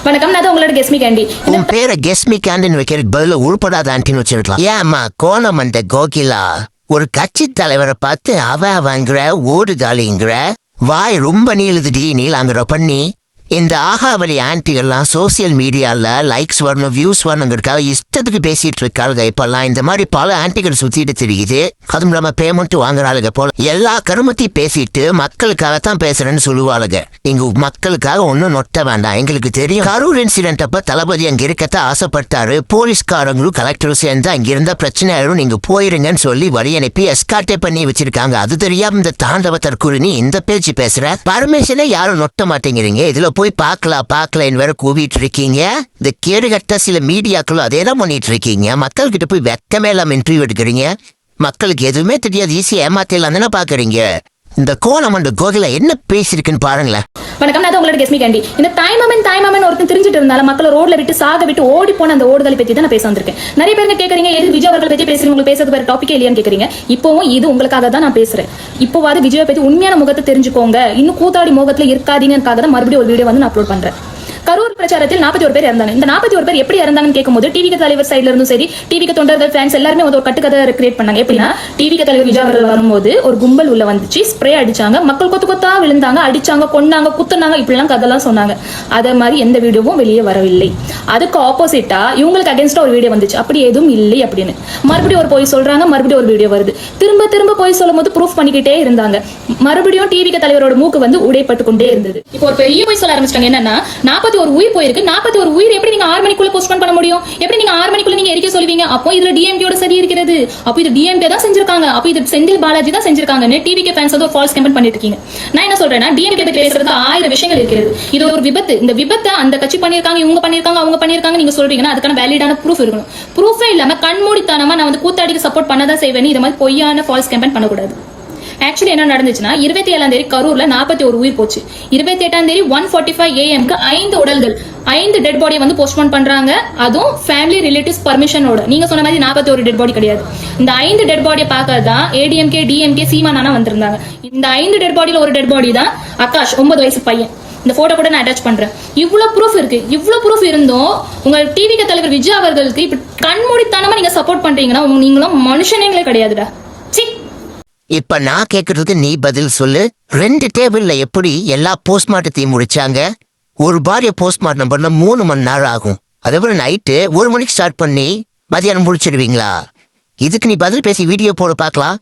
வணக்கம், நான் தான் உங்களோட கெஸ்மி கேண்டி. உன் பேரை கெஸ்மி கேண்டின்னு வைக்கிறது பதில உருப்படாத ஆண்டின்னு வச்சிருக்கலாம். ஏம்மா கோணமண்ட கோகிலா ஒரு கட்சி தலைவரை பார்த்து அவங்கிற ஓடுதாளிங்கிற வாய் ரொம்ப நீளுதுடி நீளாங்கிற பண்ணி இந்த ஆகாவலி ஆன்டிகள்லாம் சோசியல் மீடியால லைக்ஸ் வரணும் வியூஸ் வரணுங்கிறதுக்காக இஷ்டத்துக்கு பேசிட்டு இருக்காளுங்க. இப்பெல்லாம் இந்த மாதிரி பல ஆன்டிகள் சுத்திட்டு தெரியுது. அதுவும் நம்ம பேமெண்ட் வாங்குறாளுங்க போல எல்லா கருமத்தையும் பேசிட்டு மக்களுக்காகத்தான் பேசுறேன்னு சொல்லுவாளுங்க. இங்க மக்களுக்காக ஒன்னும் நொட்ட வேண்டாம். எங்களுக்கு தெரியும் கரூர் இன்சிடென்ட் அப்ப தளபதி அங்க இருக்கத்தான் ஆசைப்பட்டாரு. போலீஸ்காரங்களும் கலெக்டரும் சேர்ந்து அங்க இருந்த பிரச்சனை ஆயிரும், நீங்க போயிருங்கன்னு சொல்லி வழி அனுப்பி எஸ்கார்டே பண்ணி வச்சிருக்காங்க. அது தெரியாம இந்த தாண்டவ தற்கொலை இந்த பேச்சு பேசுற பரமேஸ்வரனை யாரும் நொட்ட மாட்டேங்கிறீங்க. இதுல போய் பார்க்கலான்னு வேற கூவிட்டு இருக்கீங்க. இந்த கேடுகட்ட சில மீடியாக்களும் அதே தான் பண்ணிட்டு இருக்கீங்க. மக்கள் கிட்ட போய் வெக்கமே இல்லாம இன்டர்வியூ எடுக்கிறீங்க. மக்களுக்கு எதுவுமே தெரியாது, ஈஸியா ஏமாத்தலாம் தானே பாக்குறீங்க. இந்த கோலமண்ட கோகிலா என்ன பேசிருக்குன்னு பாருங்களேன். வணக்கம், நான் தான் உங்களோட கெஸ்மி கேண்டி. இந்த தாய்மாமன் ஒருத்தன் தெரிஞ்சுட்டு இருந்தாலும் மக்களை ரோட்ல விட்டு சாக விட்டு ஓடி போன அந்த ஓடுதலை பத்தி தான் நான் பேச வந்திருக்கேன். நிறைய பேருக்கு கேட்கறீங்க, எது விஜய் அவர்கள் பத்தி பேசுறீங்க, உங்களுக்கு பேசுறது வேற டாபிக்கே இல்லையான்னு கேட்கறீங்க. இப்போவும் இது உங்களுக்காக தான் நான் பேசுறேன். இப்போவாது விஜய் பத்தி உண்மையான முகத்தை தெரிஞ்சுக்கோங்க, இன்னும் கூத்தாடி முகத்துல இருக்காதீங்கக்காக தான் மறுபடியும் ஒரு வீடியோ வந்து நான் அப்லோட் பண்றேன். கரூர் பிரச்சாரத்தில் 41 பேர் இறந்தாங்க. இந்த 41 பேர் எப்படி இறந்தாங்கன்னு கேட்கும்போது டிவிக்கு தலைவர் சைட்ல இருந்தும் சரி, டிவிக்கு தொண்டர்கள் ஃபேன்ஸ் எல்லாருமே ஒரு கட்டுக்கதை கிரியேட் பண்ணாங்க. எப்படின்னா, டிவிக்கு தலைவர் விஜய் அவர்கள் வரும்போது ஒரு கும்பல் உள்ள வந்துச்சு, ஸ்ப்ரே அடிச்சாங்க, மக்கள் கொத்தா விழுந்தாங்க, அடிச்சாங்க, கொண்டாங்க, குத்துனாங்க, இப்படிலாம் கதெல்லாம் சொன்னாங்க. அதே மாதிரி எந்த வீடியோவும் வெளியே வரவில்லை. அதுக்கு ஆப்போசிட்டா இவங்களுக்கு அகேன்ஸ்டா ஒரு வீடியோ வந்துச்சு, அப்படி எதுவும் இல்லை அப்படின்னு. மறுபடியும் ஒரு போய் சொல்றாங்க, மறுபடியும் ஒரு வீடியோ வருது. திரும்ப போய் சொல்லும் போது ப்ரூஃப் பண்ணிக்கிட்டே இருந்தாங்க. மறுபடியும் டிவிக்கு தலைவரோட மூக்கு வந்து உடைப்பட்டு கொண்டே இருந்தது. இப்போ ஒரு பெரிய போய் சொல்ல ஆரம்பிச்சிட்டாங்க. என்னன்னா, 41 உயிர் போயிருக்கு. 41 உயிர் எப்படி நீங்க 6 மணிக்குள்ள போஸ்ட்போன் பண்ண முடியும்? எப்படி நீங்க 6 மணிக்குள்ள நீங்க எரிக்க சொல்லுவீங்க? அப்போ இதுல டிஎம்கேயோட சரி இருக்கிறது. அப்போ இது டிஎம்கே தான் செஞ்சிருக்காங்க, அப்போ இது செந்தில் பாலாஜி தான் செஞ்சிருக்காங்கன்னு டிவிகே ஃபேன்ஸ் வந்து ஒரு ஃபால்ஸ் கமெண்ட் பண்ணிட்டு இருக்கீங்க. நான் என்ன சொல்றேன்னா, டிஎம்கே பத்தி பேசுறதுக்கு 1000 விஷயங்கள் இருக்கிறது. இது ஒரு விபத்து. இந்த விபத்தை அந்த கட்சி பண்ணிருக்காங்க, இவங்க பண்ணிருக்காங்க, அவங்க பண்ணிருக்காங்க நீங்க சொல்றீங்கன்னா அதுக்கான வேலிடான ப்ரூஃப் இருக்கணும். ப்ரூஃபே இல்லாம கண்மூடித்தனமா நான் வந்து கூத்தாடிக்கு சப்போர்ட் பண்ணதான் செய்வேன். இது மாதிரி பொய்யான ஃபால்ஸ் கமெண்ட் பண்ணக்கூடாது. ஆக்சுவலி என்ன நடந்துச்சுன்னா, 27ஆம் தேதி கரூர்ல 41 உயிர் போச்சு. 28ஆம் தேதி 1:45 AM 5 உடல்கள் 5 டெட் பாடியை வந்து போஸ்ட்போன் பண்றாங்க. அதுவும் ஃபேமிலி ரிலேட்டிவ்ஸ் பர்மிஷனோட. நீங்க சொன்ன மாதிரி 41 டெட் பாடி கிடையாது. இந்த 5 டெட் பாடியை பார்க்கறதான் ஏடிஎம்கே டிஎம்கே சீமானா வந்திருந்தாங்க. இந்த 5 டெட் பாடியில ஒரு டெட் பாடி தான் ஆகாஷ், 9 வயசு பையன். இந்த போட்டோ கூட நான் அட்டாச் பண்றேன். இவ்வளவு ப்ரூஃப் இருக்கு. இவ்வளவு ப்ரூஃப் இருந்தும் உங்க டிவிக்கு தலைவர் விஜய் அவர்களுக்கு இப்ப கண்மூடித்தனமா நீங்க சப்போர்ட் பண்றீங்கன்னா நீங்களும் மனுஷனே கிடையாதுடா. இப்ப நான் கேக்குறதுக்கு நீ பதில் சொல்லு. 2 டேபிள்ல எப்படி எல்லா போஸ்ட்மார்ட்டத்தையும் முடிச்சாங்க? ஒரு பாடியை போஸ்ட்மார்ட்டம் பண்ண 3 மணி நேரம் ஆகும். அதே போல நைட்டு 1 மணிக்கு ஸ்டார்ட் பண்ணி மதியானம் முடிச்சிடுவீங்களா? இதுக்கு நீ பதில் பேசி வீடியோ போட பார்க்கலாம்.